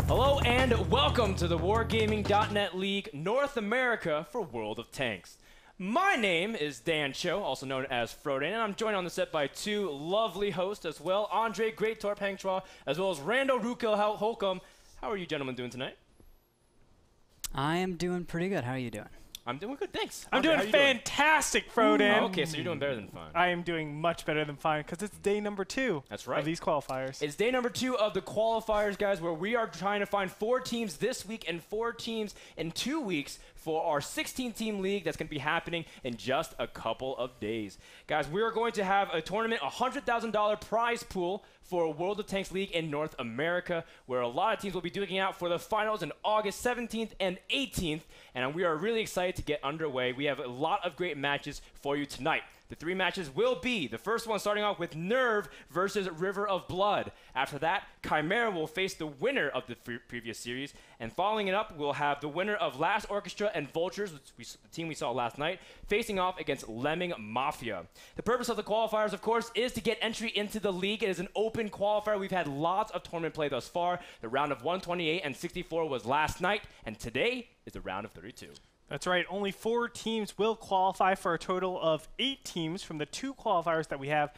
Hello and welcome to the Wargaming.net League North America for World of Tanks. My name is Dan Cho, also known as Frodan, and I'm joined on the set by two lovely hosts as well, Andre Great Torp Hangchua, as well as Randall Rukel Holcomb. How are you gentlemen doing tonight? I am doing pretty good. How are you doing? I'm doing good, thanks. I'm doing fantastic, Frodan. Oh, okay, so you're doing better than fine. I am doing much better than fine because it's day number 2 That's right. of these qualifiers. It's day number 2 of the qualifiers, guys, where we are trying to find 4 teams this week and 4 teams in 2 weeks for our 16-team league that's going to be happening in just a couple of days. Guys, we are going to have a tournament, a $100,000 prize pool for a World of Tanks League in North America, where a lot of teams will be duking out for the finals on August 17th and 18th, and we are really excited to get underway. We have a lot of great matches for you tonight. The 3 matches will be, the first one starting off with Nerve versus River of Blood. After that, Chimera will face the winner of the previous series. And following it up, we'll have the winner of Last Orchestra and Vultures, the team we saw last night, facing off against Lemming Mafia. The purpose of the qualifiers, of course, is to get entry into the league. It is an open qualifier. We've had lots of tournament play thus far. The round of 128 and 64 was last night, and today is the round of 32. That's right. Only 4 teams will qualify for a total of 8 teams from the 2 qualifiers that we have.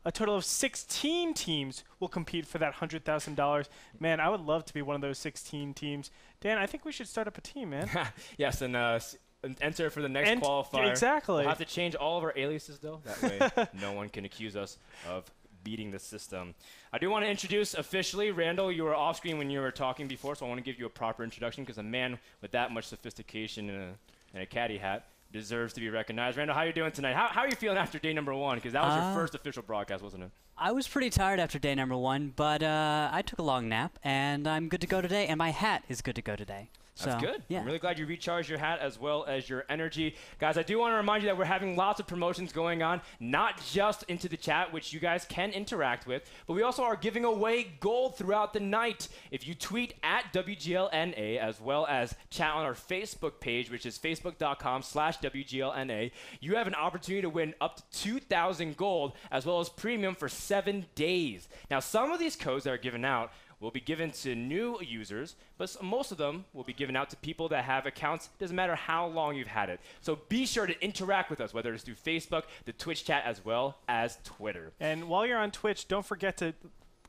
A total of 16 teams will compete for that $100,000. Man, I would love to be one of those 16 teams. Dan, I think we should start up a team, man. Yes, and enter for the next qualifier. Exactly. We'll have to change all of our aliases, though. That way no one can accuse us of beating the system. I do want to introduce officially, Randall, you were off screen when you were talking before, so I want to give you a proper introduction because a man with that much sophistication and a caddy hat deserves to be recognized. Randall, how are you doing tonight? How are you feeling after day number 1? Because that was your first official broadcast, wasn't it? I was pretty tired after day number 1, but I took a long nap, and I'm good to go today, and my hat is good to go today. That's good. Yeah. I'm really glad you recharged your hat as well as your energy. Guys, I do want to remind you that we're having lots of promotions going on, not just into the chat, which you guys can interact with, but we also are giving away gold throughout the night. If you tweet at WGLNA as well as chat on our Facebook page, which is facebook.com/WGLNA, you have an opportunity to win up to 2,000 gold as well as premium for 7 days. Now, some of these codes that are given out will be given to new users, but most of them will be given out to people that have accounts. Doesn't matter how long you've had it. So be sure to interact with us, whether it's through Facebook, the Twitch chat, as well as Twitter. And while you're on Twitch, don't forget to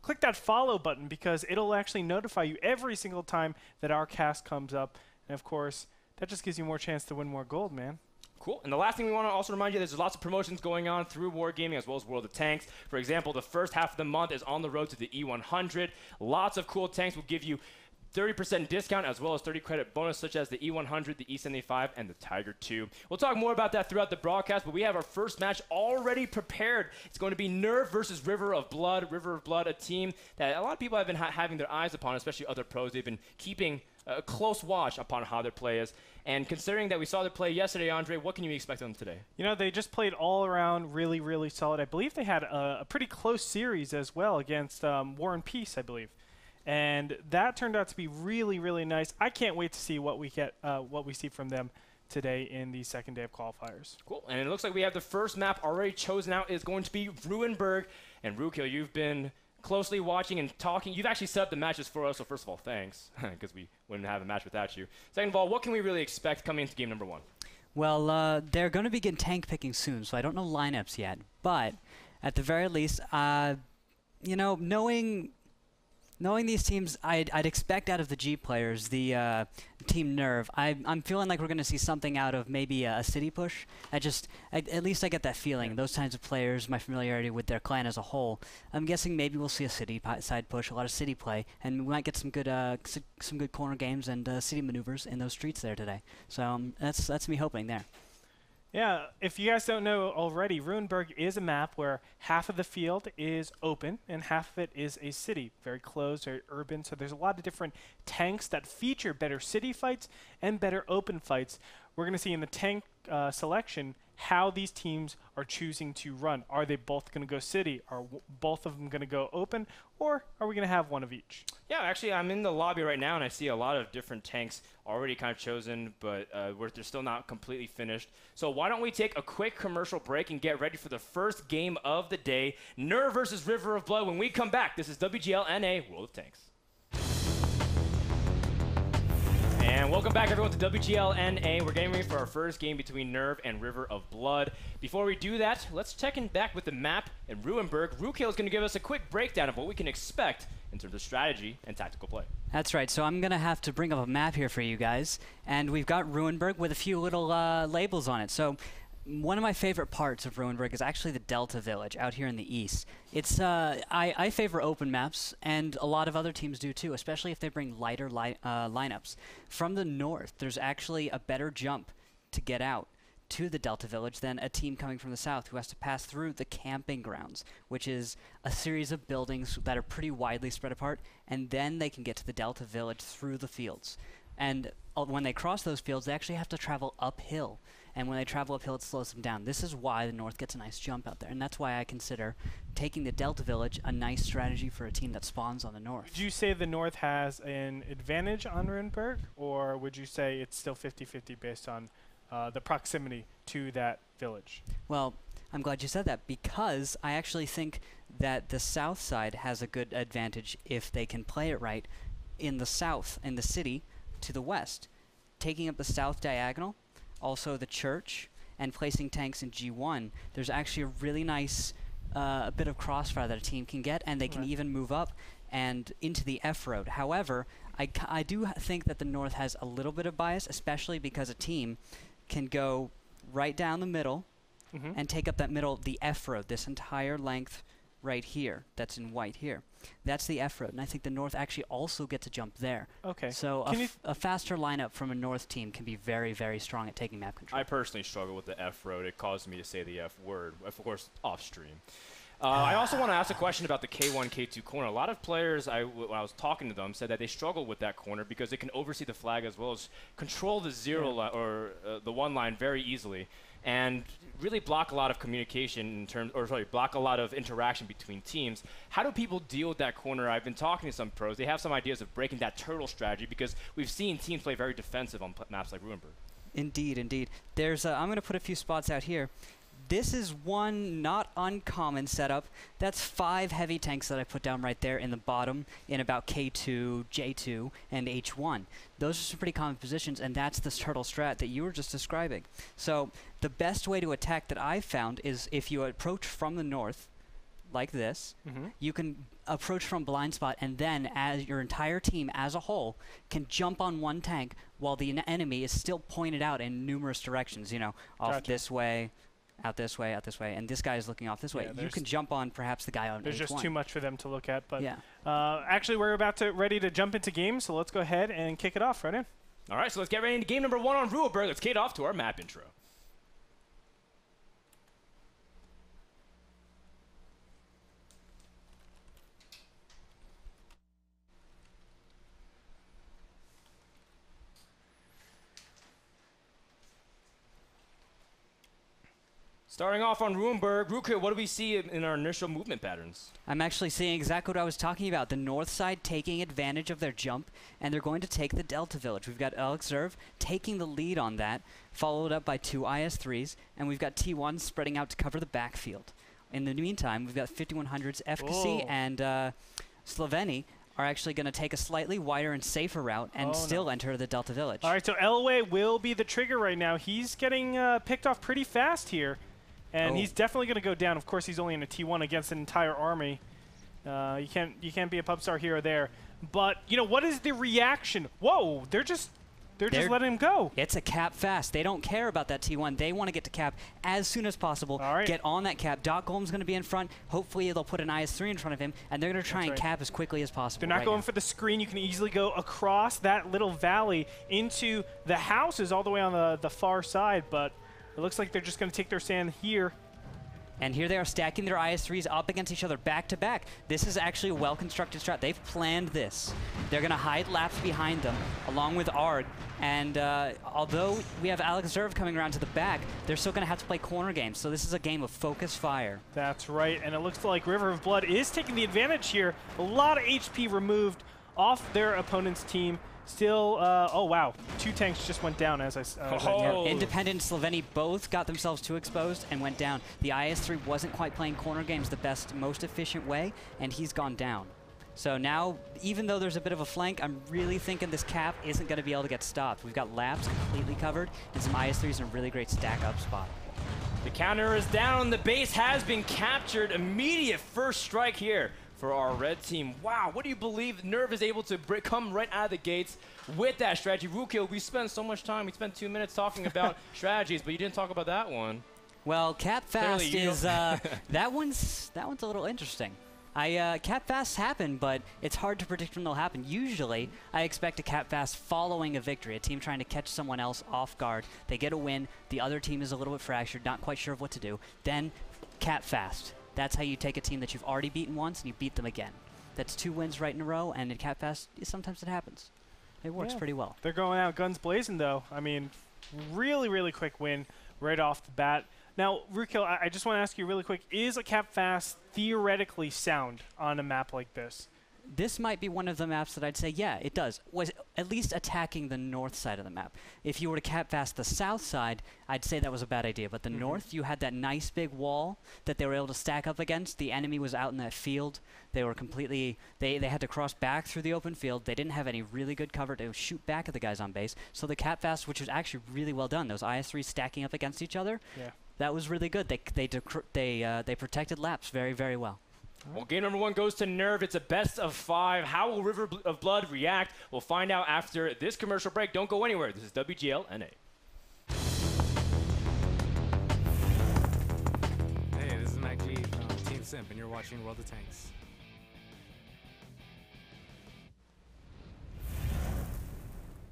click that follow button because it'll actually notify you every single time that our cast comes up. And of course, that just gives you more chance to win more gold, man. Cool. And the last thing we want to also remind you, there's lots of promotions going on through Wargaming as well as World of Tanks. For example, the first half of the month is on the road to the E100. Lots of cool tanks will give you 30% discount as well as 30 credit bonus, such as the E100, the E75, and the Tiger II. We'll talk more about that throughout the broadcast, but we have our first match already prepared. It's going to be Nerve versus River of Blood. River of Blood, a team that a lot of people have been having their eyes upon, especially other pros. They've been keeping a close watch upon how their play is. And considering that we saw their play yesterday, Andre, what can you expect of them today? You know, they just played all around really, really solid. I believe they had a pretty close series as well against War and Peace, I believe. And that turned out to be really, really nice. I can't wait to see what we see from them today in the second day of qualifiers. Cool. And it looks like we have the first map already chosen out. Is going to be Ruinberg. And Rukil, you've been closely watching and talking. You've actually set up the matches for us, so first of all, thanks, because we wouldn't have a match without you. Second of all, what can we really expect coming into game number 1? Well, they're going to begin tank picking soon, so I don't know lineups yet. But at the very least, you know, knowing these teams, I'd expect out of the G players, the Team Nerve, I'm feeling like we're going to see something out of maybe a city push. At least I get that feeling. Those kinds of players, my familiarity with their clan as a whole, I'm guessing maybe we'll see a city side push, a lot of city play, and we might get some good corner games and city maneuvers in those streets there today. So that's me hoping there. Yeah, if you guys don't know already, Ruinberg is a map where half of the field is open and half of it is a city. Very closed, very urban, so there's a lot of different tanks that feature better city fights and better open fights. We're going to see in the tank selection how these teams are choosing to run. Are they both going to go city? Are both of them going to go open? Or are we going to have one of each? Yeah, actually, I'm in the lobby right now, and I see a lot of different tanks already kind of chosen, but they're still not completely finished. So why don't we take a quick commercial break and get ready for the first game of the day, Nerve versus River of Blood. When we come back, this is WGLNA World of Tanks. And welcome back, everyone, to WGLNA. We're getting ready for our first game between Nerve and River of Blood. Before we do that, let's check in back with the map in Ruinberg. Rukail is going to give us a quick breakdown of what we can expect in terms of strategy and tactical play. That's right. So I'm going to have to bring up a map here for you guys. And we've got Ruinberg with a few little labels on it. So one of my favorite parts of Ruinberg is actually the Delta Village out here in the east. It's I favor open maps, and a lot of other teams do too, especially if they bring lighter lineups. From the north, there's actually a better jump to get out to the Delta Village than a team coming from the south who has to pass through the camping grounds, which is a series of buildings that are pretty widely spread apart, and then they can get to the Delta Village through the fields. And when they cross those fields, they actually have to travel uphill. And when they travel uphill, it slows them down. This is why the North gets a nice jump out there. And that's why I consider taking the Delta Village a nice strategy for a team that spawns on the North. Would you say the North has an advantage on Ruinberg, or would you say it's still 50-50 based on the proximity to that village? Well, I'm glad you said that, because I actually think that the south side has a good advantage if they can play it right in the south, in the city, to the west. Taking up the south diagonal, also the church, and placing tanks in G1, there's actually a really nice a bit of crossfire that a team can get, and they can even move up and into the F road. However, I do think that the North has a little bit of bias, especially because a team can go right down the middle and take up that middle, the F road, this entire length right here, that's in white here. That's the F road, and I think the North actually also gets a jump there. Okay. So a faster lineup from a North team can be very, very strong at taking map control. I personally struggle with the F road. It caused me to say the F word, of course, off stream. I also want to ask a question about the K1, K2 corner. A lot of players, when I was talking to them, said that they struggle with that corner because it can oversee the flag as well as control the zero line or the one line very easily, and really block a lot of communication in terms, or sorry, block a lot of interaction between teams. How do people deal with that corner? I've been talking to some pros. They have some ideas of breaking that turtle strategy because we've seen teams play very defensive on maps like Ruinberg. Indeed, indeed. There's I'm going to put a few spots out here. This is one not uncommon setup. That's 5 heavy tanks that I put down right there in the bottom in about K2, J2, and H1. Those are some pretty common positions, and that's this turtle strat that you were just describing. So the best way to attack that I've found is if you approach from the north, like this, you can approach from blind spot, and then as your entire team as a whole can jump on one tank while the enemy is still pointed out in numerous directions, you know, off this way, out this way, and this guy is looking off this way. You can jump on perhaps the guy on There's H1. just too much for them to look at. But yeah. Actually, we're ready to jump into game, so let's go ahead and kick it off right in. All right, so let's get ready into game number 1 on Ruinberg. Let's kick it off to our map intro. Starting off on Ruinberg, Ruka, what do we see in our initial movement patterns? I'm actually seeing exactly what I was talking about. The north side taking advantage of their jump, and they're going to take the Delta Village. We've got Alex Zerv taking the lead on that, followed up by 2 IS-3s, and we've got T1 spreading out to cover the backfield. In the meantime, we've got 5100's Efficacy and Sloveni are actually going to take a slightly wider and safer route and still enter the Delta Village. All right, so Elway will be the trigger right now. He's getting picked off pretty fast here. And he's definitely going to go down. Of course, he's only in a T1 against an entire army. You can't be a pub star here or there. But you know, what is the reaction? Whoa! They're just letting him go. It's a cap fast. They don't care about that T1. They want to get to cap as soon as possible. All right. Get on that cap. Doc Golm's going to be in front. Hopefully, they'll put an IS-3 in front of him, and they're going to try and cap as quickly as possible. They're not going for the screen. You can easily go across that little valley into the houses all the way on the far side, but it looks like they're just going to take their stand here. And here they are stacking their IS-3s up against each other back to back. This is actually a well-constructed strat. They've planned this. They're going to hide laps behind them, along with Arg. And although we have Alex Zerv coming around to the back, they're still going to have to play corner games. So this is a game of focus fire. That's right. And it looks like River of Blood is taking the advantage here. A lot of HP removed off their opponent's team. Still, oh wow, 2 tanks just went down as I yeah. Independent and Sloveni both got themselves too exposed and went down. The IS-3 wasn't quite playing corner games the best, most efficient way, and he's gone down. So now, even though there's a bit of a flank, I'm really thinking this cap isn't going to be able to get stopped. We've got Labs completely covered, and some IS-3s in a really great stack-up spot. The counter is down. The base has been captured. Immediate first strike here for our red team. Wow, what do you believe Nerve is able to come right out of the gates with that strategy? Rukil, we spent so much time. We spent 2 minutes talking about strategies, but you didn't talk about that one. Well, cap fast is that one's a little interesting. Cap fasts happen, but it's hard to predict when they'll happen. Usually, I expect a cap fast following a victory, a team trying to catch someone else off guard. They get a win, the other team is a little bit fractured, not quite sure of what to do. Then, cap fast. That's how you take a team that you've already beaten once and you beat them again. That's 2 wins right in a row, and in cap fast, sometimes it happens. It works pretty well. They're going out guns blazing, though. I mean, really, really quick win right off the bat. Now, Rukil, I just want to ask you really quick, is a cap fast theoretically sound on a map like this? This might be one of the maps that I'd say, yeah, it does. Was at least attacking the north side of the map. If you were to cap fast the south side, I'd say that was a bad idea. But the north, you had that nice big wall that they were able to stack up against. The enemy was out in that field. They were completely, they had to cross back through the open field. They didn't have any really good cover to shoot back at the guys on base. So the cap fast, which was actually really well done, those IS-3s stacking up against each other, that was really good. They protected Laps very, very well. Well, game number 1 goes to Nerve. It's a best of 5. How will River of Blood react? We'll find out after this commercial break. Don't go anywhere. This is WGLNA. Hey, this is Mac G from Team Simp, and you're watching World of Tanks.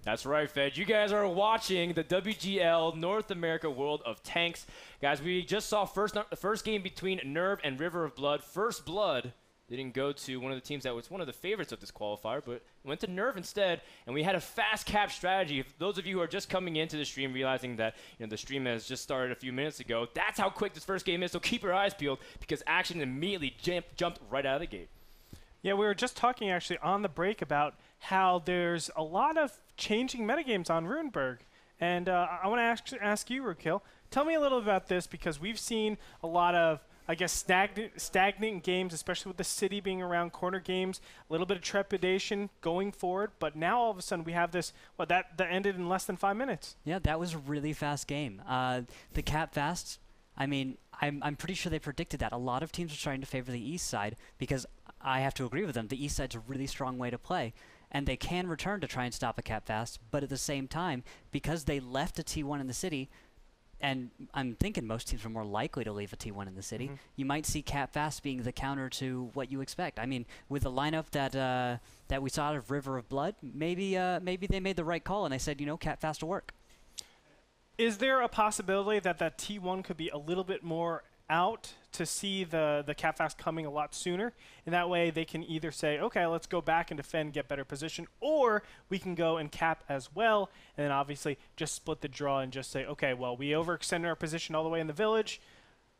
That's right, Fed. You guys are watching the WGL North America World of Tanks. Guys, we just saw the first game between Nerve and River of Blood. First Blood didn't go to one of the teams that was one of the favorites of this qualifier, but went to Nerve instead, and we had a fast cap strategy. If those of you who are just coming into the stream realizing that the stream has just started a few minutes ago, that's how quick this first game is, so keep your eyes peeled because action immediately jumped right out of the gate. Yeah, we were just talking actually on the break about how there's a lot of changing metagames on Runeberg. And I want to ask you, Rukil, tell me a little about this because we've seen a lot of, I guess, stagnant games, especially with the city being around corner games, a little bit of trepidation going forward. But now all of a sudden we have this, that ended in less than 5 minutes. Yeah, that was a really fast game. The cap fast, I mean, I'm pretty sure they predicted that. A lot of teams are starting to favor the east side because I have to agree with them. The east side's a really strong way to play. And they can return to try and stop a cap fast, but at the same time, because they left a T1 in the city, and I'm thinking most teams are more likely to leave a T1 in the city, you might see cap fast being the counter to what you expect. I mean, with the lineup that we saw out of River of Blood, maybe they made the right call and they said, cap fast will work. Is there a possibility that that T1 could be a little bit more out to see the cap fast coming a lot sooner, and that way they can either say, okay, let's go back and defend, get better position, or we can go and cap as well, and then obviously just split the draw and just say, okay, well, we overextended our position all the way in the village,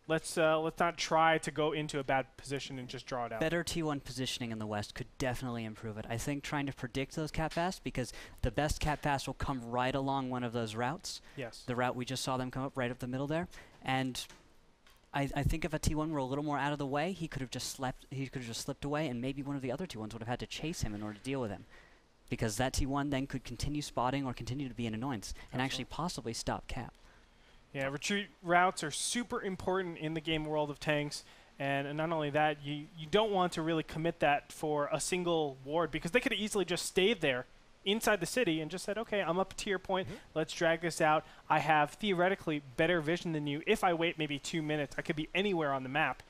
let's not try to go into a bad position and just draw it out. Better T1 positioning in the west could definitely improve it. I think trying to predict those cap fast, because the best cap fast will come right along one of those routes. Yes. The route we just saw them come up right up the middle there, and I think if a T1 were a little more out of the way, he could have just slipped away, and maybe one of the other T1s would have had to chase him in order to deal with him. Because that T1 then could continue spotting or continue to be an annoyance and actually possibly stop cap. Yeah, retreat routes are super important in the game World of Tanks. And not only that, you don't want to really commit that for a single ward because they could have easily just stayed there inside the city and just said, okay, I'm up to your point. Let's drag this out. I have theoretically better vision than you. If I wait maybe 2 minutes, I could be anywhere on the map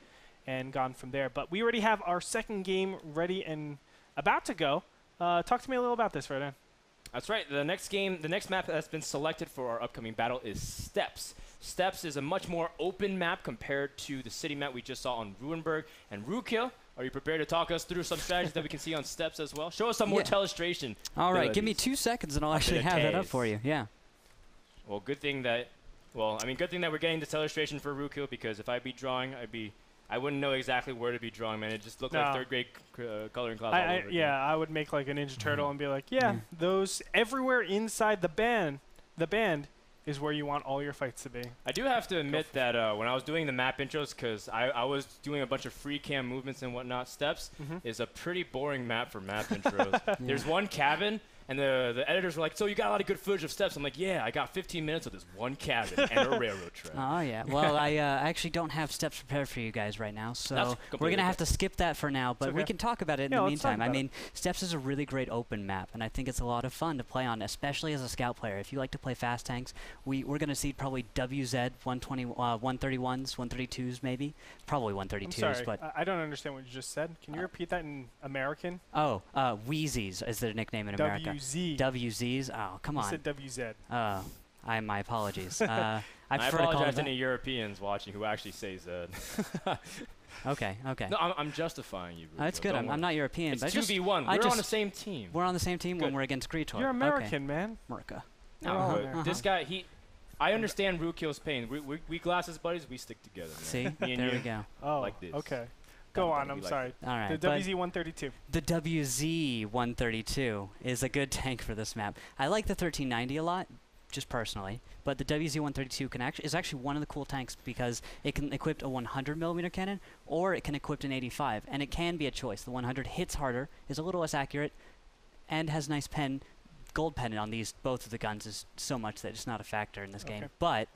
and gone from there. But we already have our second game ready and about to go. Talk to me a little about this, Rodan. That's right. The next map that's been selected for our upcoming battle is Steps. Steps is a much more open map compared to the city map we just saw on Ruinberg. And Rukil, are you prepared to talk us through some strategies that we can see on Steps as well? Show us some more illustration. All right, give me 2 seconds and I'll actually have that up for you. Yeah. Well, good thing that we're getting this illustration for Rukil, because if I'd be drawing, I wouldn't know exactly where to be drawing, man. It just looked like third grade coloring class all over again. I would make like a Ninja Turtle and be like, those everywhere inside the band is where you want all your fights to be. I do have to admit that when I was doing the map intros, because I was doing a bunch of free cam movements and whatnot, Steps is a pretty boring map for map intros. There's one cabin, and the editors were like, so you got a lot of good footage of Steps. I'm like, yeah, I got 15 minutes of this one cabin and a railroad track. Oh, yeah. Well, I actually don't have Steps prepared for you guys right now, so we're going to have to skip that for now, but we can talk about it in the meantime. I mean, Steps is a really great open map, and I think it's a lot of fun to play on, especially as a scout player. If you like to play fast tanks, we're going to see probably WZ 131s, 132s maybe. Probably 132s. I'm sorry, but I don't understand what you just said. Can you repeat that in American? Oh, Wheezies is their nickname in America. WZs? Oh, come on. You said WZ. My apologies. I apologize to any Europeans watching who actually say Z. Okay. No, I'm justifying you. That's good. I'm not European. It's 2v1. We're on the same team. We're on the same team when we're against Greetor. You're American, man. America. No, this guy, I understand Rukyo's pain. We glasses buddies, we stick together. Man. See? There we go. Oh, like this. okay. Go on, I'm sorry. All right. The WZ-132. The WZ-132 is a good tank for this map. I like the 1390 a lot, just personally, but the WZ-132 is actually one of the cool tanks because it can equip a 100mm cannon, or it can equip an 85, and it can be a choice. The 100 hits harder, is a little less accurate, and has nice gold pennant on both of the guns is so much that it's not a factor in this game. But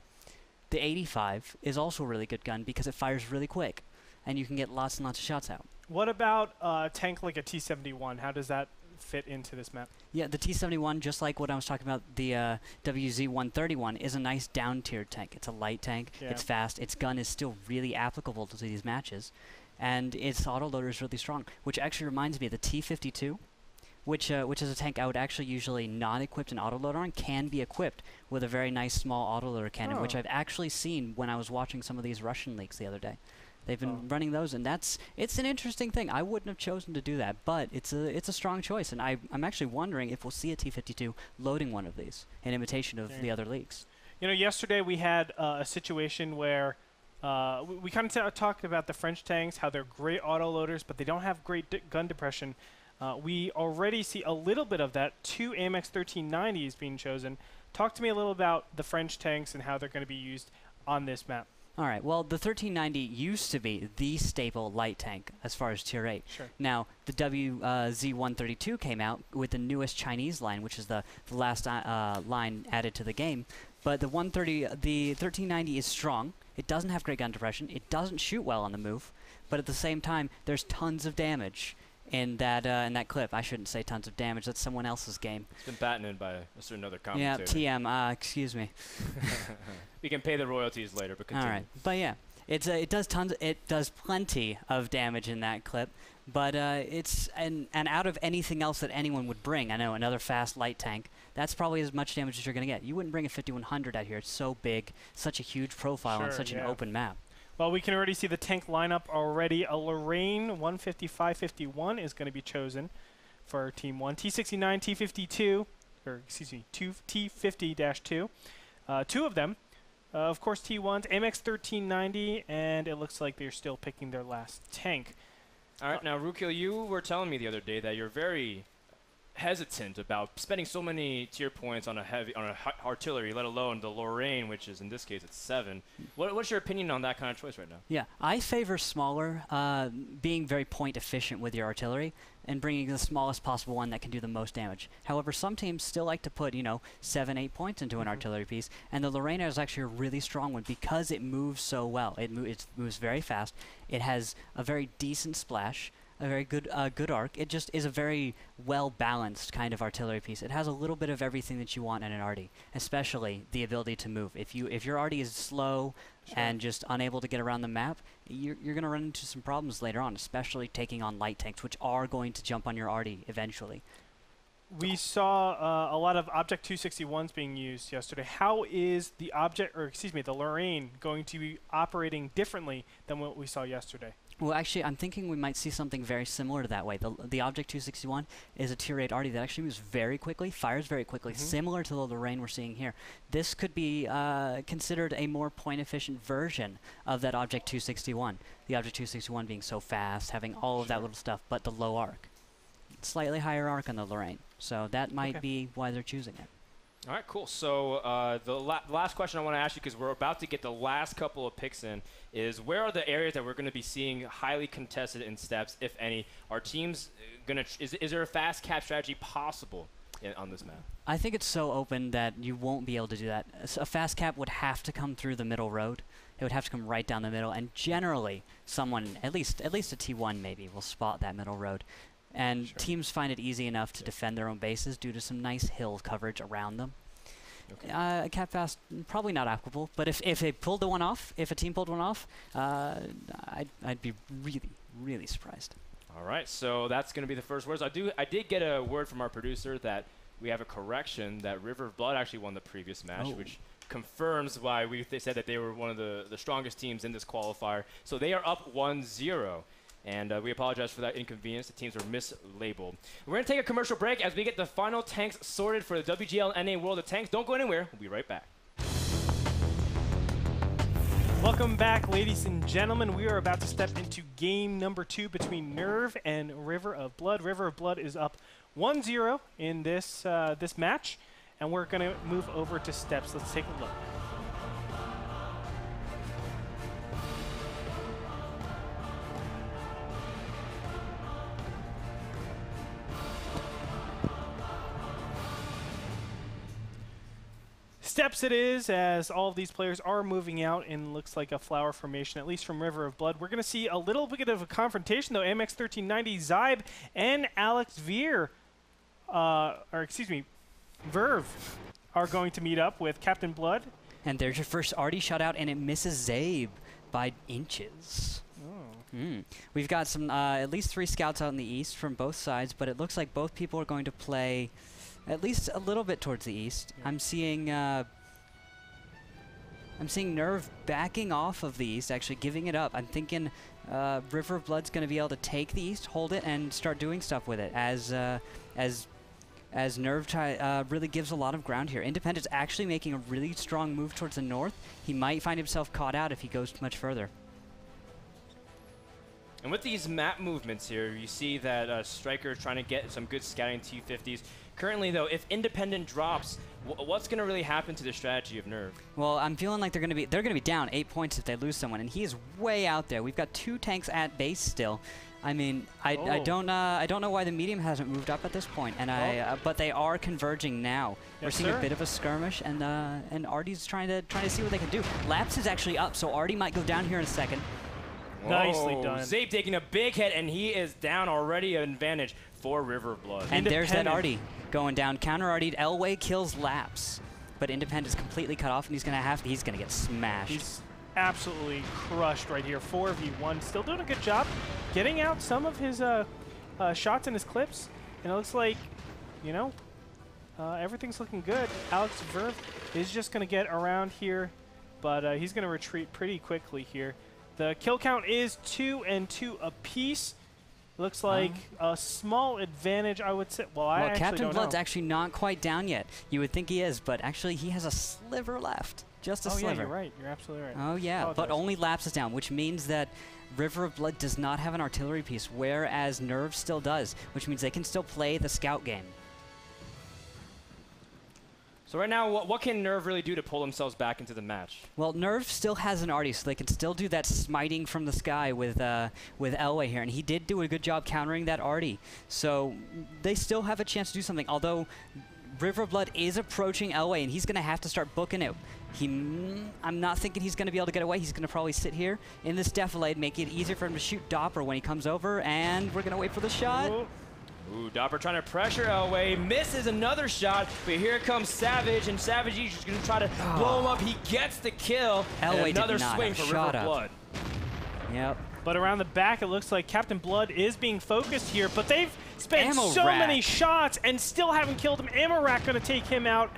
the 85 is also a really good gun because it fires really quick, and you can get lots and lots of shots out. What about a tank like a T-71? How does that fit into this map? Yeah, the T-71, just like what I was talking about, the WZ-131, is a nice down-tiered tank. It's a light tank. Yeah. It's fast. Its gun is still really applicable to these matches, and its autoloader is really strong, which actually reminds me of the T-52, which is a tank I would actually usually not equip an autoloader on, can be equipped with a very nice small autoloader cannon, which I've actually seen when I was watching some of these Russian leaks the other day. They've been running those, and it's an interesting thing. I wouldn't have chosen to do that, but it's a strong choice, and I'm actually wondering if we'll see a T-52 loading one of these in imitation of the other leaks. You know, yesterday we had a situation where we kind of talked about the French tanks, how they're great autoloaders, but they don't have great gun depression. We already see a little bit of that. 2 AMX 1390s being chosen. Talk to me a little about the French tanks and how they're going to be used on this map. All right. Well, the 1390 used to be the staple light tank as far as Tier 8. Sure. Now, the WZ-132 came out with the newest Chinese line, which is the last line added to the game. But the 1390 is strong. It doesn't have great gun depression. It doesn't shoot well on the move. But at the same time, there's tons of damage in that clip. I shouldn't say tons of damage. That's someone else's game. It's been patented by a certain other commentator. Yeah, TM. Excuse me. We can pay the royalties later, but continue. All right, but yeah, it does plenty of damage in that clip. But it's and out of anything else that anyone would bring, I know another fast light tank. That's probably as much damage as you're gonna get. You wouldn't bring a 5100 out here. It's so big, such a huge profile on such an open map. Well, we can already see the tank lineup already. A Lorraine 155-51 is going to be chosen for Team 1. T69, T52, or excuse me, T50-2. Two of them, of course, T1s, AMX 1390, and it looks like they're still picking their last tank. All right, now, Rukyo, you were telling me the other day that you're very hesitant about spending so many tier points on a artillery, let alone the Lorraine, which is in this case it's 7. What's your opinion on that kind of choice right now? Yeah, I favor smaller, being very point efficient with your artillery and bringing the smallest possible one that can do the most damage. However, some teams still like to put 7, 8 points into an artillery piece, and the Lorraine is actually a really strong one because it moves so well. It moves very fast. It has a very decent splash. A very good arc. It just is a very well-balanced kind of artillery piece. It has a little bit of everything that you want in an arty, especially the ability to move. If your arty is slow and just unable to get around the map, you're going to run into some problems later on, especially taking on light tanks, which are going to jump on your arty eventually. We saw a lot of Object 261s being used yesterday. How is the the Lorraine going to be operating differently than what we saw yesterday? Well, actually, I'm thinking we might see something very similar to that way. The Object 261 is a Tier 8 arty that actually moves very quickly, fires very quickly, similar to the Lorraine we're seeing here. This could be considered a more point-efficient version of that Object 261. The Object 261 being so fast, having all of that little stuff, but the low arc. Slightly higher arc on the Lorraine. So that might be why they're choosing it. All right, cool. So the last question I want to ask you, because we're about to get the last couple of picks in, is where are the areas that we're going to be seeing highly contested in steps, if any? Are teams going to is there a fast cap strategy possible on this map? I think it's so open that you won't be able to do that. A fast cap would have to come through the middle road. It would have to come right down the middle, and generally someone, at least a T1 maybe, will spot that middle road. And teams find it easy enough to defend their own bases due to some nice hill coverage around them. Okay. Cap fast, probably not applicable, but if they pulled the one off, if a team pulled one off, I'd be really surprised. All right, so that's going to be the first words. I did get a word from our producer that we have a correction that River of Blood actually won the previous match, which confirms why they said that they were one of the strongest teams in this qualifier. So they are up 1-0. And we apologize for that inconvenience. The teams were mislabeled. We're going to take a commercial break as we get the final tanks sorted for the WGLNA World of Tanks. Don't go anywhere. We'll be right back. Welcome back, ladies and gentlemen. We are about to step into game number 2 between Nerve and River of Blood. River of Blood is up 1-0 in this match, and we're going to move over to steps. Let's take a look. Steps it is, as all of these players are moving out in looks like a flower formation, at least from River of Blood. We're going to see a little bit of a confrontation, though. AMX 1390, Zybe, and Alex Veer, Verve, are going to meet up with Captain Blood. And there's your first Artie shutout, and it misses Zabe by inches. We've got some at least 3 scouts out in the east from both sides, but it looks like both people are going to play at least a little bit towards the east. Yeah. I'm seeing Nerve backing off of the east, actually giving it up. I'm thinking River of Blood's going to be able to take the east, hold it, and start doing stuff with it as Nerve really gives a lot of ground here. Independent's actually making a really strong move towards the north. He might find himself caught out if he goes much further. And with these map movements here, you see that Striker is trying to get some good scouting T50s. Currently, though, if Independent drops, what's going to really happen to the strategy of Nerve? Well, I'm feeling like they're going to be down 8 points if they lose someone, and he is way out there. We've got 2 tanks at base still. I mean, I don't know why the medium hasn't moved up at this point, and but they are converging now. We're seeing a bit of a skirmish, and Artie's trying to see what they can do. Laps is actually up, so Artie might go down here in a second. Whoa. Nicely done. Zabe taking a big hit, and he is down already. An advantage for River of Blood. And there's that Artie going down. Counter Artie. Elway kills Laps, but Independent is completely cut off, and he's gonna get smashed. He's absolutely crushed right here. 4v1. Still doing a good job getting out some of his shots in his clips, and it looks like, you know, everything's looking good. Alex Verve is just gonna get around here, but he's gonna retreat pretty quickly here. The kill count is 2 and 2 apiece. Looks like a small advantage, I would say. Well, I actually Captain don't Blood's know. actually not quite down yet. You would think he is, but actually he has a sliver left. Just a sliver. Oh, yeah, you're right. You're absolutely right. Oh, yeah, but only Laps is down, which means that River of Blood does not have an artillery piece, whereas Nerve still does, which means they can still play the scout game. So right now, what can Nerve really do to pull themselves back into the match? Well, Nerve still has an Artie, so they can still do that smiting from the sky with Elway here, and he did do a good job countering that Artie. So they still have a chance to do something, although River of Blood is approaching Elway, and he's going to have to start booking it. I'm not thinking he's going to be able to get away. He's going to probably sit here in this defilade, make it easier for him to shoot Doppler when he comes over, and we're going to wait for the shot. Ooh, Doppler trying to pressure Elway, misses another shot, but here comes Savage, and Savage is just going to try to blow him up. He gets the kill, Elway and another did not swing have for River shot up. Blood. Yep. But around the back, it looks like Captain Blood is being focused here, but they've spent Ammo so rack. many shots and still haven't killed him. Ammo Rack going to take him out,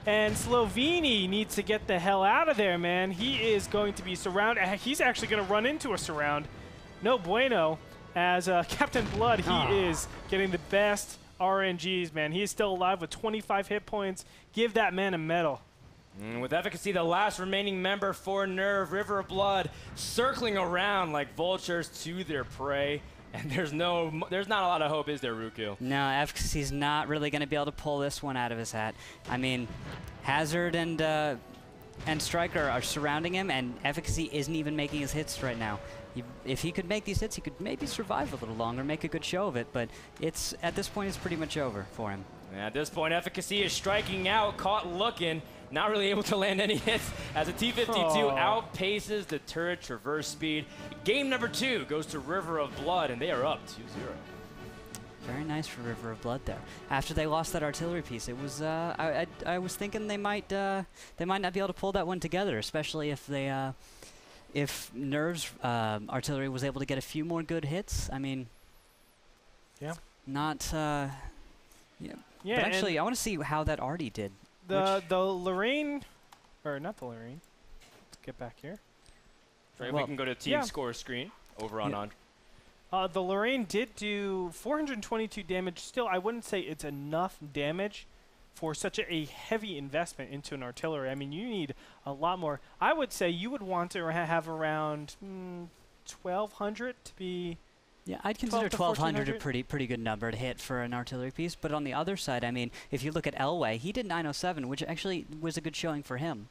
and Sloveni needs to get the hell out of there, man. He is going to be surrounded. He's actually going to run into a surround. No bueno. As Captain Blood, he is getting the best RNGs, man. He is still alive with 25 hit points. Give that man a medal. With efficacy, the last remaining member for Nerve, River of Blood, circling around like vultures to their prey. And there's not a lot of hope, is there, Rukil? No, Efficacy's not really going to be able to pull this one out of his hat. I mean, Hazard and Striker are surrounding him, and Efficacy isn't even making his hits right now. If he could make these hits, he could maybe survive a little longer, make a good show of it, but at this point, it's pretty much over for him. At this point, Efficacy is striking out, caught looking, not really able to land any hits as the T-52 outpaces the turret traverse speed. Game number 2 goes to River of Blood, and they are up 2-0. Very nice for River of Blood there. After they lost that artillery piece, it was I was thinking they might not be able to pull that one together, especially if they if Nerve's artillery was able to get a few more good hits. I mean, yeah, not yeah. Yeah, but actually, I want to see how that Artie did. The Lorraine, or not the Lorraine. Let's get back here. Right, we can go to team score screen over on the Lorraine did do 422 damage. Still, I wouldn't say it's enough damage for such a heavy investment into an artillery. I mean, you need a lot more. I would say you would want to have around 1,200 to be. Yeah, I'd consider 1,200 a pretty good number to hit for an artillery piece. But on the other side, I mean, if you look at Elway, he did 907, which actually was a good showing for him.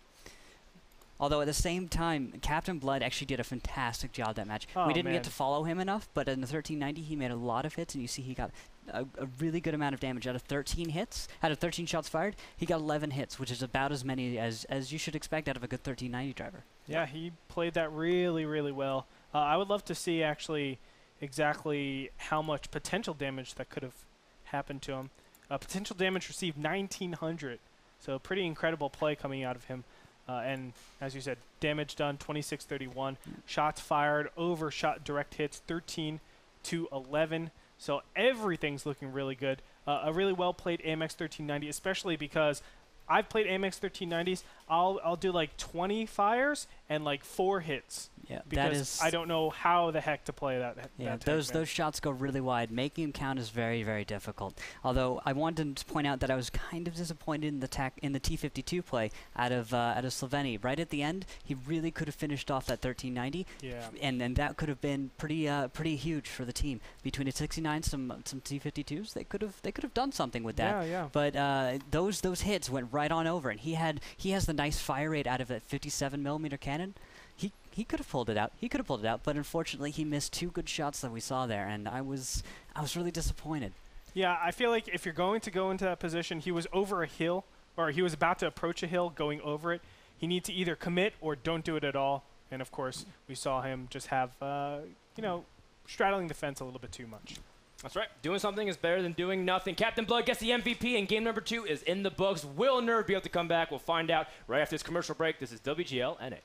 Although at the same time, Captain Blood actually did a fantastic job that match. We didn't get to follow him enough, but in the 1390, he made a lot of hits, and you see he got a really good amount of damage. Out of 13 hits, out of 13 shots fired, he got 11 hits, which is about as many as you should expect out of a good 1390 driver. Yeah, he played that really, really well. I would love to see actually exactly how much potential damage that could have happened to him. Potential damage received 1,900, so pretty incredible play coming out of him. And as you said, damage done 2631, shots fired, overshot direct hits 13 to 11. So everything's looking really good. A really well played AMX 1390, especially because I've played AMX 1390s. I'll do like 20 fires and like 4 hits. Yeah, because I don't know how the heck to play that. Yeah, those shots go really wide. Making them count is very, very difficult. Although I wanted to point out that I was kind of disappointed in the T-52 play out of Sloveni. Right at the end, he really could have finished off that 1390. Yeah, and that could have been pretty huge for the team. Between a 69, some T-52s, they could have done something with that. Yeah. But those hits went right on over, and he has the nice fire rate out of that 57mm cannon. He could have pulled it out. He could have pulled it out, but unfortunately, he missed 2 good shots that we saw there, and I was really disappointed. Yeah, I feel like if you're going to go into that position, he was over a hill, or he was about to approach a hill, going over it. He needs to either commit or don't do it at all. And of course, we saw him just have, straddling the fence a little bit too much. That's right. Doing something is better than doing nothing. Captain Blood gets the MVP, and game number 2 is in the books. Will Nerve be able to come back? We'll find out right after this commercial break. This is WGLNA.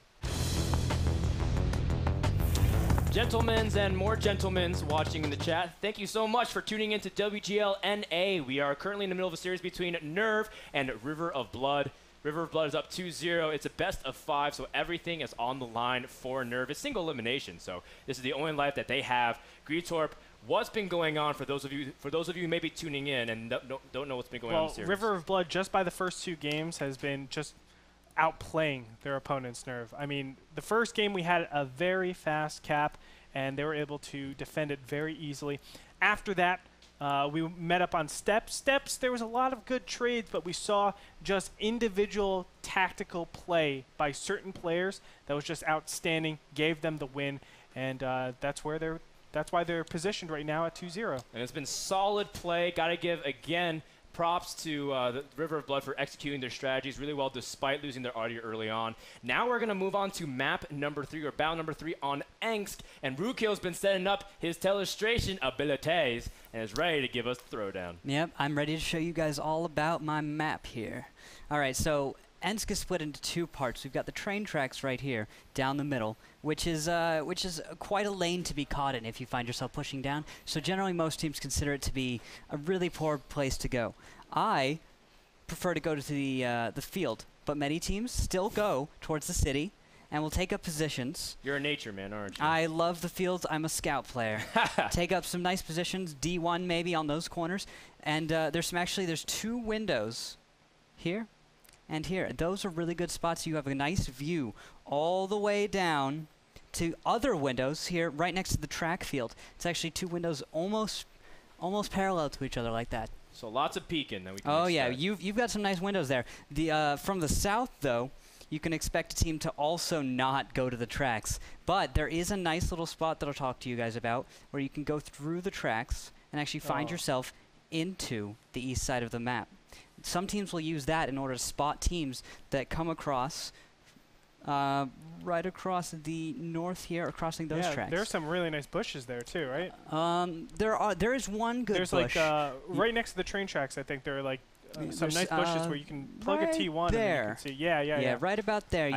Gentlemen's and more gentlemen's watching in the chat, thank you so much for tuning in to WGLNA. We are currently in the middle of a series between Nerve and River of Blood. River of Blood is up 2-0. It's a best of 5, so everything is on the line for Nerve. It's single elimination, so this is the only life that they have. Greetorp, what's been going on for those of you who may be tuning in and don't know what's been going on in the series? River of Blood, just by the first 2 games, has been just outplaying their opponent's Nerve. I mean, the first game we had a very fast cap, and they were able to defend it very easily. After that, we met up on steps. There was a lot of good trades, but we saw just individual tactical play by certain players that was just outstanding, gave them the win, and that's why they're positioned right now at 2-0. And it's been solid play. Got to give, again, props to the River of Blood for executing their strategies really well despite losing their Artie early on. Now we're going to move on to map number 3, or battle number 3 on Angst. And Rukil's been setting up his telestration abilities and is ready to give us the throwdown. Yep, I'm ready to show you guys all about my map here. All right, so Ensk is split into 2 parts. We've got the train tracks right here down the middle, which is quite a lane to be caught in if you find yourself pushing down. So generally most teams consider it to be a really poor place to go. I prefer to go to the field, but many teams still go towards the city and will take up positions. You're a nature man, aren't you? I love the fields. I'm a scout player. Take up some nice positions, D1 maybe on those corners. And there's 2 windows here and here. Those are really good spots. You have a nice view all the way down to other windows here right next to the track field. It's actually two windows almost parallel to each other like that. So lots of peeking that we can Oh expect. yeah, you've got some nice windows there. The from the south though, you can expect a team to also not go to the tracks. But there is a nice little spot that I'll talk to you guys about where you can go through the tracks and actually find yourself into the east side of the map. Some teams will use that in order to spot teams that come across right across the north here, crossing those tracks. There's some really nice bushes there too, right? There is one good There's bush. like right next to the train tracks. I think there are like some nice bushes where you can plug right a T1 there. and you can see. Yeah. Right about there.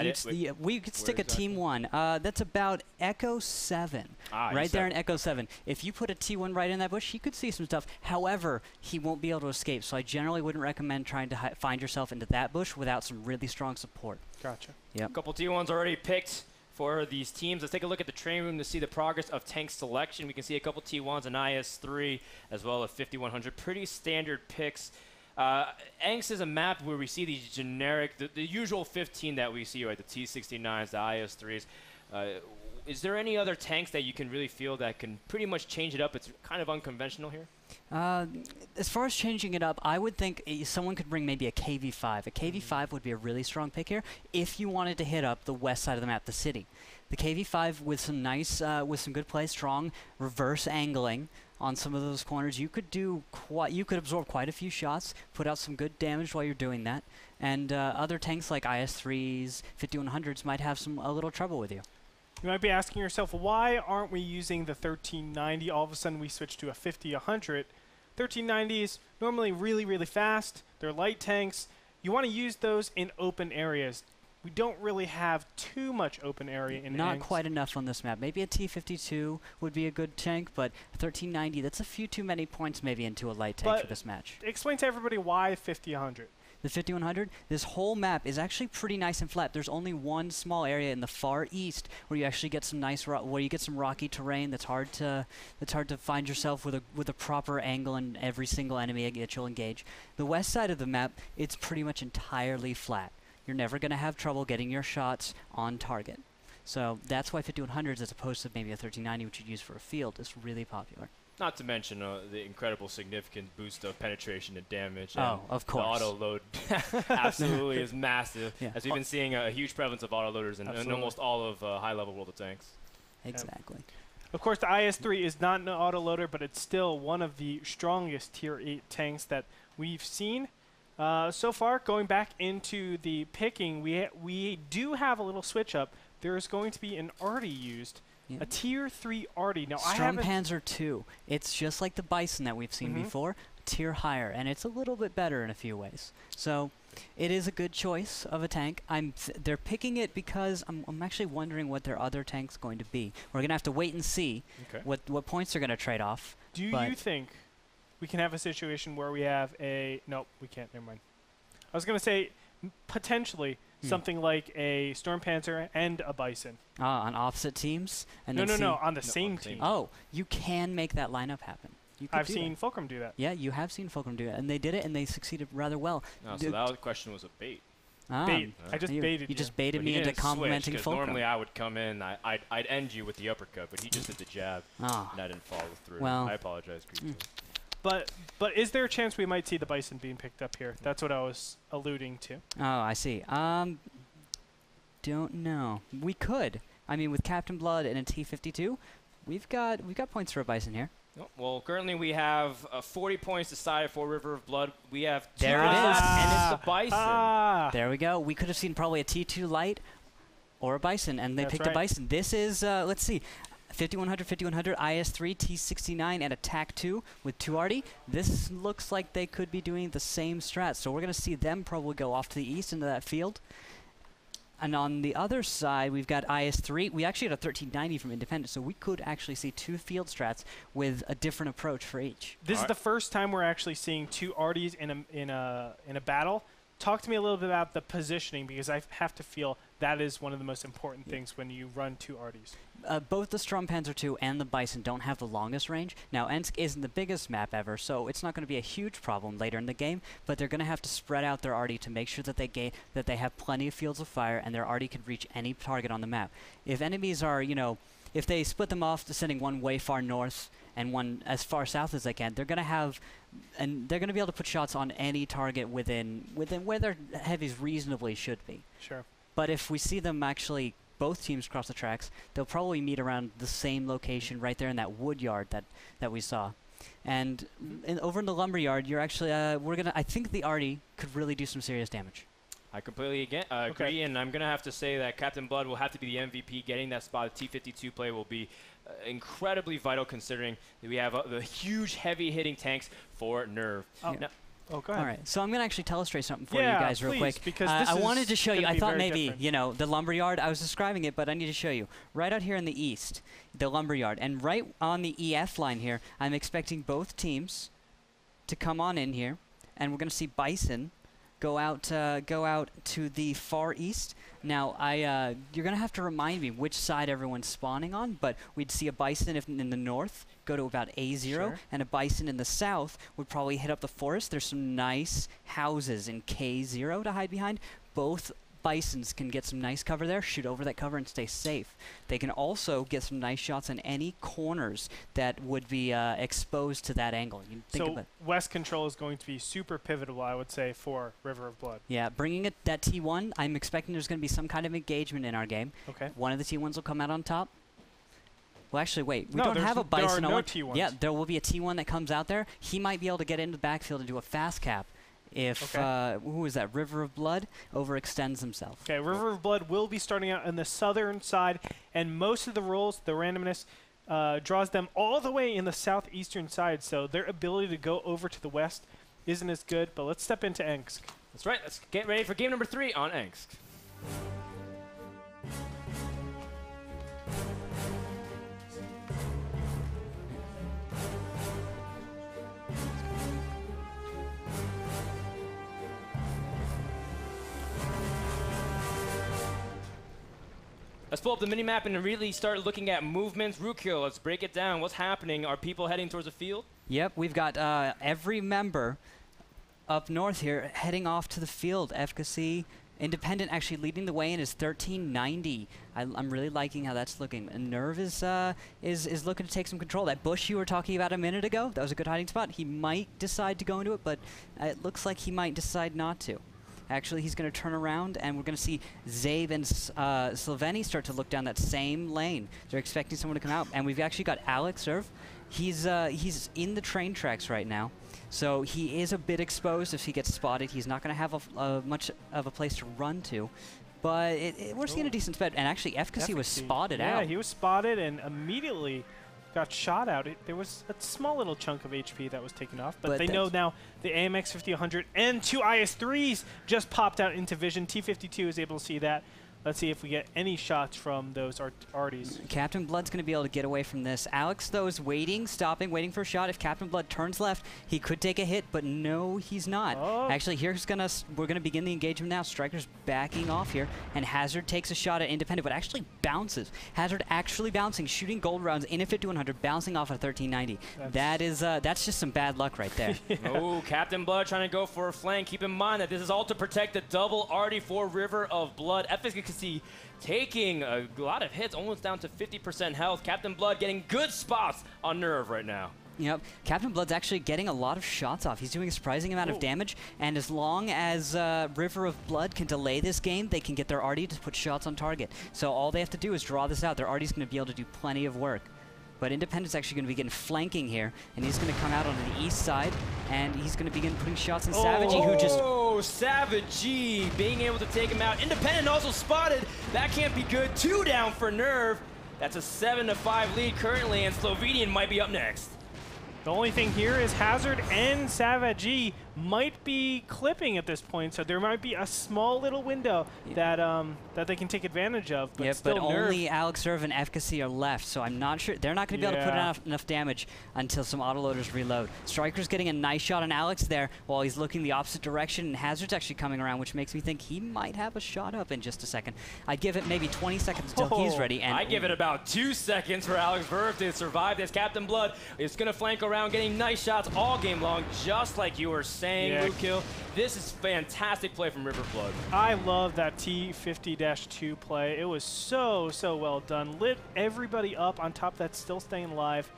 We could stick a exactly? Team 1. That's about Echo 7. Right there in Echo 7. If you put a T1 right in that bush, you could see some stuff. However, he won't be able to escape, so I generally wouldn't recommend trying to find yourself into that bush without some really strong support. Gotcha. Yep. A couple T1s already picked for these teams. Let's take a look at the train room to see the progress of tank selection. We can see a couple T1s, an IS-3, as well as 5100. Pretty standard picks. Angst is a map where we see these generic, the usual 15 that we see, right? The T69s, the IS-3s. Is there any other tanks that you can really feel that can pretty much change it up? It's kind of unconventional here. As far as changing it up, I would think someone could bring maybe a KV-5. A KV-5 would be a really strong pick here if you wanted to hit up the west side of the map, the city. The KV-5 with some nice, with some good play, strong reverse angling on some of those corners, you could absorb quite a few shots, put out some good damage while you're doing that, and other tanks like IS-3s, 5100s might have a little trouble with you. You might be asking yourself, why aren't we using the 1390? All of a sudden we switch to a 50-100. 1390s normally really, really fast. They're light tanks. You want to use those in open areas. We don't really have too much open area in Not Angst. quite enough on this map. Maybe a T-52 would be a good tank, but 1390, that's a few too many points maybe into a light tank for this match. Explain to everybody why 50-100. The 5100, this whole map is actually pretty nice and flat. There's only one small area in the far east where you actually get some nice, where you get some rocky terrain that's hard to find yourself with a proper angle in every single enemy that you'll engage. The west side of the map, it's pretty much entirely flat. You're never going to have trouble getting your shots on target. So that's why 5100s, as opposed to maybe a 1390, which you'd use for a field, is really popular. Not to mention the incredible significant boost of penetration and damage. Oh, of course. The auto load absolutely is massive. Yeah. As we've been seeing a huge prevalence of auto loaders in almost all of high-level World of Tanks. Exactly. Of course, the IS-3 is not an autoloader, but it's still one of the strongest Tier 8 tanks that we've seen. So far, going back into the picking, we do have a little switch up. There is going to be an arty used, a Tier 3 arty. Now, Strong Panzer II. It's just like the Bison that we've seen before, tier higher, and it's a little bit better in a few ways. So it is a good choice of a tank. They're picking it because I'm actually wondering what their other tank's going to be. We're going to have to wait and see what points they're going to trade off. Do you think we can have a situation where we have a... Nope, we can't. Never mind. I was going to say potentially something like a Storm Panzer and a Bison. On opposite teams? And No, on the same team. Oh, you can make that lineup happen. I've seen Fulcrum do that. Yeah, you have seen Fulcrum do it, and they did it, and they succeeded rather well. No, so that question was a bait. Bait. I just baited you. You just baited But me into complimenting Fulcrum. Normally I would come in, I'd end you with the uppercut, but he just did the jab, and I didn't follow through. Well, I apologize, Creed. But is there a chance we might see the Bison being picked up here? That's what I was alluding to. Oh, I see. Don't know. We could. I mean, with Captain Blood and a T-52, we've got points for a Bison here. Oh, well, currently we have 40 points decided for River of Blood. We have two There it points, is. and it's the Bison. There we go. We could have seen probably a T2 Light or a Bison, and they That's picked a right. Bison. This is, let's see, 5100, 5100, IS-3, T-69, and a TAC-2 with 2 arty. This looks like they could be doing the same strat, so we're going to see them probably go off to the east into that field. And on the other side, we've got IS-3. We actually had a 1390 from Independent, so we could actually see 2 field strats with a different approach for each. This is the first time we're actually seeing 2 arties in a battle. talk to me a little bit about the positioning, because I have to feel that is one of the most important things when you run 2 Arties. Both the Strumpanzer 2 and the Bison don't have the longest range. Now, Ensk isn't the biggest map ever, so it's not going to be a huge problem later in the game, but they're going to have to spread out their arty to make sure that they have plenty of fields of fire and their arty can reach any target on the map. If enemies are, if they split them off, sending one way far north and one as far south as they can, they're going to be able to put shots on any target within where their heavies reasonably should be. Sure. But if we see them actually, both teams cross the tracks, they'll probably meet around the same location right there in that wood yard that we saw. And over in the lumber yard, you're actually, I think the arty could really do some serious damage. I completely agree, and I'm going to have to say that Captain Blood will have to be the MVP. Getting that spot of T-52 play will be incredibly vital, considering that we have the huge heavy-hitting tanks for Nerve. Oh. Oh, go ahead. All right, so I'm going to actually illustrate something for you guys real quick. Because I wanted to show you. I thought maybe, different. the lumber yard, I was describing it, but I need to show you. Right out here in the east, the lumber yard. And right on the EF line here, I'm expecting both teams to come on in here. And we're going to see Bison go out to the far east. Now, you're going to have to remind me which side everyone's spawning on, but we'd see a Bison in the north go to about A0, sure. and a Bison in the south would probably hit up the forest. There's some nice houses in K0 to hide behind. Both Bisons can get some nice cover there, shoot over that cover and stay safe. They can also get some nice shots on any corners that would be exposed to that angle. You think of it. West control is going to be super pivotal, I would say, for River of Blood. Yeah, bringing that T1, I'm expecting there's going to be some kind of engagement in our game. Okay. One of the T1s will come out on top. Well, actually, wait. We no, don't have a Bison. There are no T1s. Yeah, there will be a T1 that comes out there. He might be able to get into the backfield and do a fast cap if, who is that, River of Blood overextends himself. Okay, River of Blood will be starting out on the southern side, and most of the rolls, the randomness, draws them all the way in the southeastern side, so their ability to go over to the west isn't as good, but let's step into Engsk. That's right. Let's get ready for game number 3 on Engsk. Let's pull up the minimap and really start looking at movements. Rukyo, let's break it down. What's happening? Are people heading towards the field? Yep, we've got every member up north here heading off to the field. Efficacy, Independent actually leading the way in his 1390. I'm really liking how that's looking. And Nerve is looking to take some control. That bush you were talking about a minute ago, that was a good hiding spot. He might decide to go into it, but it looks like he might decide not to. Actually, he's going to turn around, and we're going to see Zabe and Sloveni start to look down that same lane. They're expecting someone to come out, and we've actually got Alex Irv. He's in the train tracks right now, so he is a bit exposed if he gets spotted. He's not going to have much of a place to run to, but we're seeing a decent spread. And actually, Efficacy was spotted out. Yeah, he was spotted and immediately got shot out. There was a small little chunk of HP that was taken off, but they know now the AMX 50-100 and 2 IS-3s just popped out into vision. T-52 is able to see that. Let's see if we get any shots from those arties. Captain Blood's going to be able to get away from this. Alex, though, is waiting, stopping, waiting for a shot. If Captain Blood turns left, he could take a hit, but no, he's not. Oh. Actually, we're going to begin the engagement now. Striker's backing off here, and Hazard takes a shot at Independent, but actually bounces. Hazard actually bouncing, shooting gold rounds in a 50-100, bouncing off a 1390. That's just some bad luck right there. Yeah. Oh, Captain Blood trying to go for a flank. Keep in mind that this is all to protect the double arty for River of Blood. Efficacy taking a lot of hits, almost down to 50% health. Captain Blood getting good spots on Nerve right now. Yep, Captain Blood's actually getting a lot of shots off. He's doing a surprising amount of damage, and as long as River of Blood can delay this game, they can get their arty to put shots on target. So all they have to do is draw this out. Their arty's going to be able to do plenty of work. But Independent's actually going to begin flanking here, and he's going to come out on the east side, and he's going to begin putting shots on Savagey, who just... Oh, Savagey being able to take him out. Independent also spotted. That can't be good. 2 down for Nerve. That's a 7-5 lead currently, and Slovenian might be up next. The only thing here is Hazard and Savage might be clipping at this point, so there might be a small little window that that they can take advantage of. But yeah, but only Alex Irv and Efficacy are left, so I'm not sure. They're not going to be able to put enough damage until some autoloaders reload. Striker's getting a nice shot on Alex there while he's looking the opposite direction, and Hazard's actually coming around, which makes me think he might have a shot up in just a second. I'd give it maybe 20 seconds until he's ready. And I give it about 2 seconds for Alex Irv to survive this. Captain Blood is going to flank around, getting nice shots all game long, just like you were saying, Luke Hill. This is fantastic play from River Blood. I love that T50-2 play. It was so well done. Lit everybody up on top that's still staying alive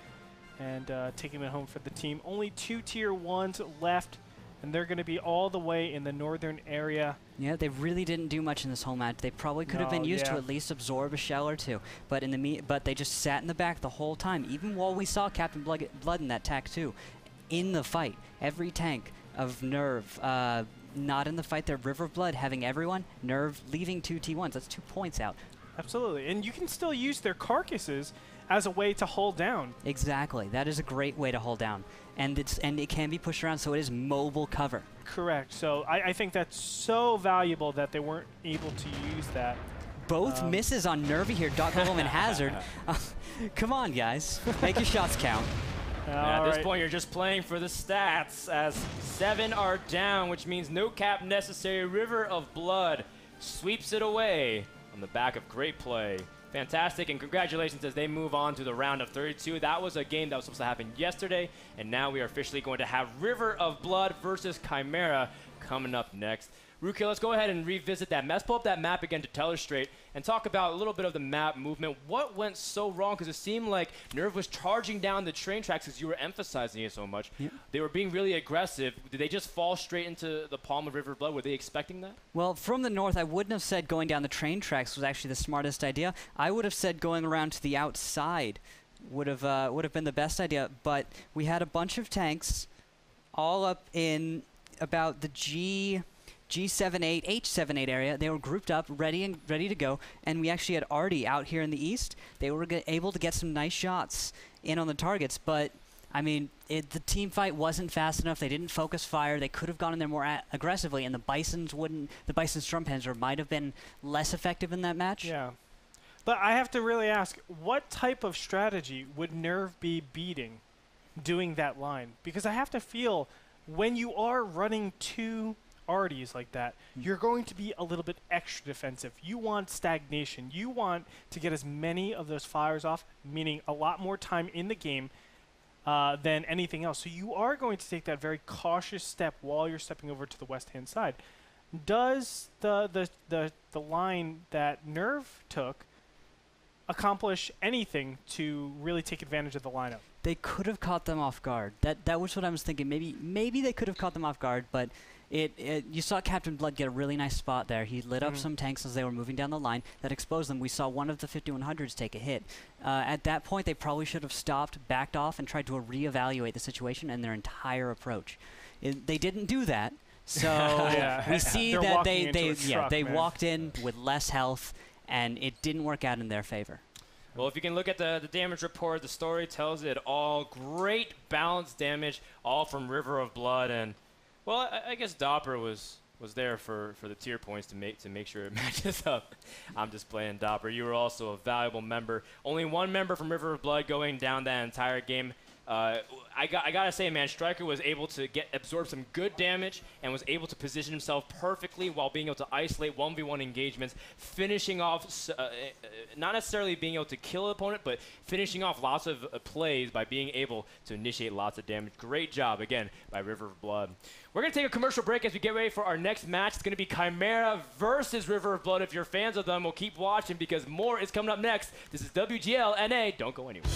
and taking it home for the team. Only 2 tier 1s left, and they're going to be all the way in the northern area. Yeah, they really didn't do much in this whole match. They probably could have been used to at least absorb a shell or two, but but they just sat in the back the whole time, even while we saw Captain Blood in that TAC 2 in the fight. Every tank of Nerve not in the fight there. River Blood having everyone. Nerve leaving 2 T1s. That's 2 points out. Absolutely, and you can still use their carcasses as a way to hold down. Exactly. That is a great way to hold down. And it can be pushed around, so it is mobile cover. Correct. So I think that's so valuable that they weren't able to use that. Both misses on Nervy here, Doc Golem and Hazard. Come on, guys. Make your shots count. At this point, you're just playing for the stats, as 7 are down, which means no cap necessary. River of Blood sweeps it away on the back of great play. Fantastic, and congratulations as they move on to the round of 32. That was a game that was supposed to happen yesterday, and now we are officially going to have River of Blood versus Chimera coming up next. Ruki, let's go ahead and revisit that. Let's pull up that map again to Tellerstraight and talk about a little bit of the map movement. What went so wrong? Because it seemed like Nerve was charging down the train tracks as you were emphasizing it so much. Yep. They were being really aggressive. Did they just fall straight into the palm of River Blood? Were they expecting that? Well, from the north, I wouldn't have said going down the train tracks was actually the smartest idea. I would have said going around to the outside would have been the best idea. But we had a bunch of tanks all up in about the G78, H78 area. They were grouped up, ready to go, and we actually had Artie out here in the east. They were able to get some nice shots in on the targets, but I mean, the team fight wasn't fast enough. They didn't focus fire. They could have gone in there more aggressively, and the Bison's Strumpanzer might have been less effective in that match. Yeah. But I have to really ask, what type of strategy would Nerve be beating doing that line? Because I have to feel when you are running 2 Arties like that, you're going to be a little bit extra defensive. You want stagnation. You want to get as many of those fires off, meaning a lot more time in the game than anything else. So you are going to take that very cautious step while you're stepping over to the west-hand side. Does the line that Nerve took accomplish anything to really take advantage of the lineup? They could have caught them off guard. That was what I was thinking. Maybe they could have caught them off guard, but you saw Captain Blood get a really nice spot there. He lit up some tanks as they were moving down the line. That exposed them. We saw one of the 5100s take a hit. At that point, they probably should have stopped, backed off, and tried to reevaluate the situation and their entire approach. They didn't do that. So we see that they walked in with less health, and it didn't work out in their favor. Well, if you can look at the damage report, the story tells it all. Great balanced damage, all from River of Blood, and well, I guess Dopper was there for the tier points to make sure it matches up. I'm just playing Dopper. You were also a valuable member. Only one member from River of Blood going down that entire game. I gotta say, man, Striker was able to absorb some good damage and was able to position himself perfectly while being able to isolate 1v1 engagements, finishing off, not necessarily being able to kill an opponent, but finishing off lots of plays by being able to initiate lots of damage. Great job, again, by River of Blood. We're going to take a commercial break as we get ready for our next match. It's going to be Chimera versus River of Blood. If you're fans of them, we'll keep watching because more is coming up next. This is WGLNA. Don't go anywhere.